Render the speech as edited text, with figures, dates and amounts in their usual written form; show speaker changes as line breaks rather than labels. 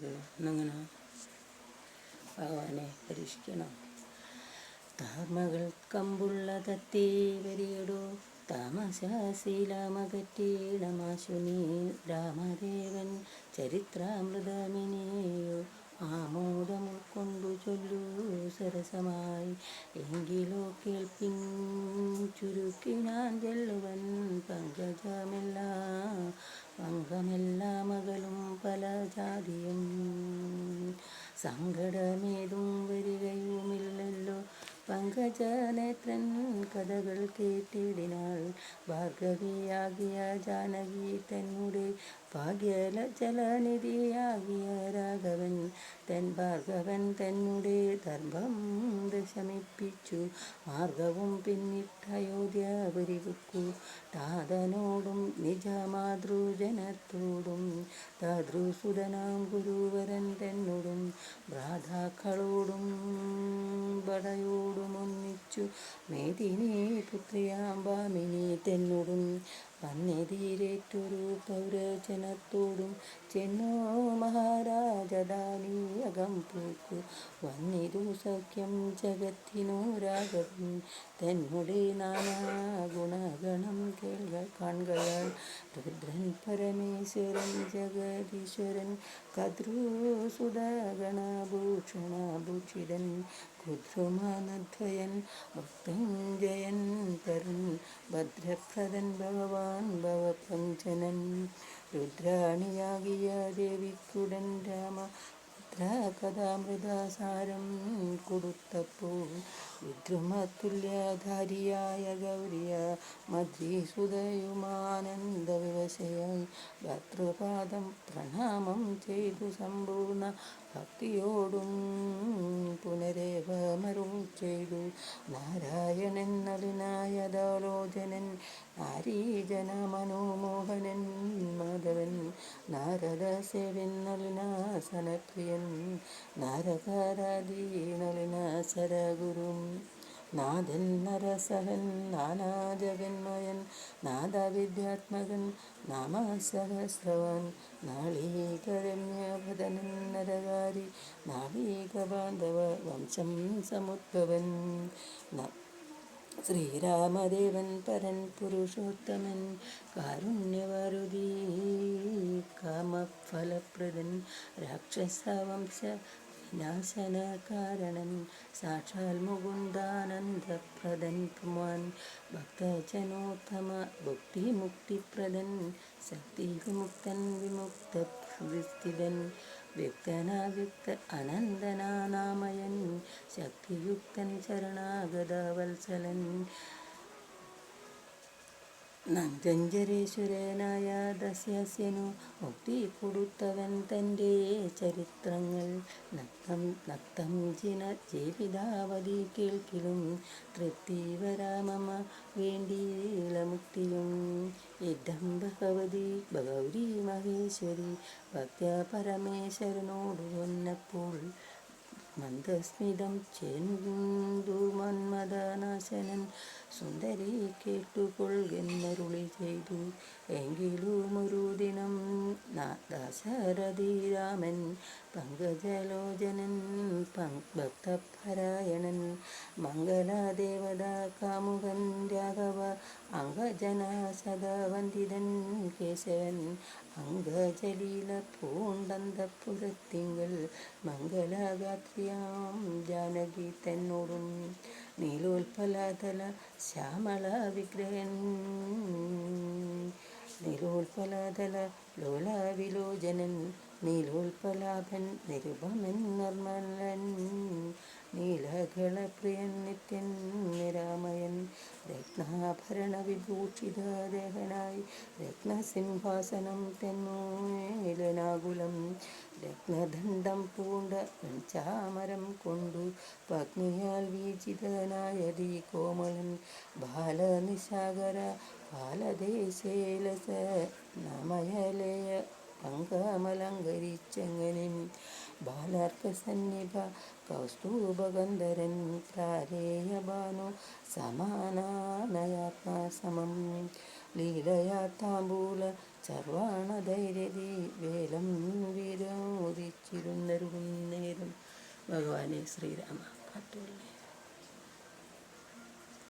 പാടുന്നു. എന്നങ്ങനെ ഭഗവാനെ പരീക്ഷിക്കണം. താമകൾ കമ്പുള്ള തത്തേ വരിയടോ, താമസശീലമകറ്റീടമാശു നീ. രാമദേവൻ ചരിത്രാമൃതമിനിയോ, ആമോദം ഉൾക്കൊണ്ടു ചൊല്ലൂ സരസമായി. എങ്കിലോ കേൾപ്പിൻ ചുരുക്കി ഞാൻ ചൊല്ലുവൻ, പങ്കമെല്ലാം അകലും പല ജാതിയും. സങ്കടമേതും വരികയുമില്ലല്ലോ, പങ്കജനേത്രൻ കഥകൾ കേട്ടിടിനാൾ. ഭാർഗവിയാകിയ ജാനകി തന്നെ ഭാഗ്യജലനിധിയാകിയ രാഘവൻ ഭാർഗവൻ തന്നെ ദർഭം ശമിപ്പിച്ചു. മാർഗവും പിന്നിട്ട് അയോധ്യാപുരി വിട്ടു. താതനോടും നിജമാതൃജനത്തോടും താതൃസുതനാം ഗുരുവരൻ തന്നോടും ഭ്രാതാക്കളോടും പടയോടുമൊന്നിച്ചു. മേദിനി പുത്രിയാം ഭാമിനി തന്നോടും വന്നെതിരേറ്റൊരു പൗരജനത്തോടും ചെന്നോ മഹാരാജധാനി അകം പൂക്കു. വന്നിതു സഖ്യം ജഗത്തിനു രാഘവൻ തന്നെ നാനാ ഗുണഗണം കാൺകയാൽ. രുദ്രൻ പരമേശ്വരൻ ജഗദീശ്വരൻ കദ്രുസുതഗണഭൂഷണഭൂഷിതൻ കുദ്രുമാനദ്വയൻ ഭക്തഞ്ജയൻ പരൻ ഭദ്രപ്രദൻ ഭഗവാൻ ഭവഭഞ്ജനൻ. രുദ്രാണിയാകിയ ദേവിക്കുടൻ രാമ കഥാമൃതസാരം കൊടുത്തപ്പോൾ, വിദ്രുമതുല്യധാരിയായ ഗൗരിയ മദ്രീസുതയുമാനന്ദവിവശയായി ഭർതൃപാദം പ്രണാമം ചെയ്തു സമ്പൂർണ്ണ ഭക്തിയോടും പുനരേവമരുൾ ചെയ്തു. നാരായണൻ നളിനായതാലോചനൻ നാരീജന മനോമോഹനൻ മാധവൻ നാരദസേവൻ നളിനാസനപ്രിയൻ നാരദാരാധി നളിനാസരഗുരും. നാഥൻ നരസഹൻ നാനാജഗന്മയൻ നാദവിദ്യാത്മകൻ നാമസഹസ്രവാൻ നാളീകരമ്യവദനൻ നരകാരി നാളീകബാന്ധവ വംശം സമുദ്ഭവൻ. ശ്രീരാമദേവൻ പരൻ പുരുഷോത്തമൻ കാരുണ്യവാരുധി കാമഫലപ്രദൻ രാക്ഷസവംശ വിനാശനകാരണൻ സാക്ഷാൽ മുകുന്ദാനന്ദപ്രദൻ പുമാൻ ഭക്തജനോത്തമ ഭുക്തിമുക്തിപ്രദൻ ശക്തിവിമുക്തൻ വിമുക്തസ്ഥിതൻ വ്യക്തനാവ്യക്ത അനന്തനാമയൻ ശക്തിയുക്തൻ ശരണാഗതവത്സലൻ നഞ്ചഞ്ചരേശ്വരനായ ദസ്യസ്യനു മുക്തി കൊടുത്തവൻ തൻ്റെ ചരിത്രങ്ങൾ നക്തം ജീവിതാവധി കേൾക്കിലും തൃപ്തി വരാമമ വേണ്ടിയില മുക്തിയും. ഇതം ഭഗവതി ഗൗരി മഹേശ്വരി ഭക്ത്യാ പരമേശ്വരനോടു വന്നപ്പോൾ, മന്ദസ്മിതം ചെന്തു മന്മദനാശനൻ സുന്ദരി കേട്ടുകൊള്ളുന്നരുളി ചെയ്തു. എങ്കിലുമൊരു ദിനം ദാശരഥി രാമൻ പങ്കജലോചനൻ ഭക്തപരായണൻ മംഗളദേവതാ കാമുകൻ രാഘവ അംഗജനാശതവന്ദിതൻ കേശവൻ അംഗജലീല പൂണ്ടന്തപുരത്തിങ്കൽ മംഗളഗാത്രിയാം ജാനകി തന്നോടും നീലോൽപലതല ശ്യാമള വിഗ്രഹൻ നീലോൽപലതല ലോലവിലോചനൻ നീലോൽപലാഭൻ നിരുപമൻ നിർമ്മലൻ നീലകളപ്രിയൻ നിത്യൻ നിരാമയൻ രത്നാഭരണ വിഭൂഷിത ദേഹനായി രത്നസിംഹാസനം തെന്നൂലനാകുലം രത്നദണ്ഡം പൂണ്ട വെൺചാമരം കൊണ്ടു പത്നിയാൽ വീചിതനായതി കോമളൻ ബാലനിശാകര ബാലദേശേലസ നമയലയ പങ്കമലങ്കരിച്ചെങ്ങനെ ബാലാർക്കസന്നിഭ കൗസ്തുഭഗന്ധരൻ പ്രാരേയഭാനു സമാനാനയാത്മാ സമം ലീലയാ താംബൂല ചർവാണ ധൈര്യതി വേലം വിരോധിച്ചിരുന്നരുളും നേരം. ഭഗവാനെ ശ്രീരാമ കാത്തുകൊള്ളേ.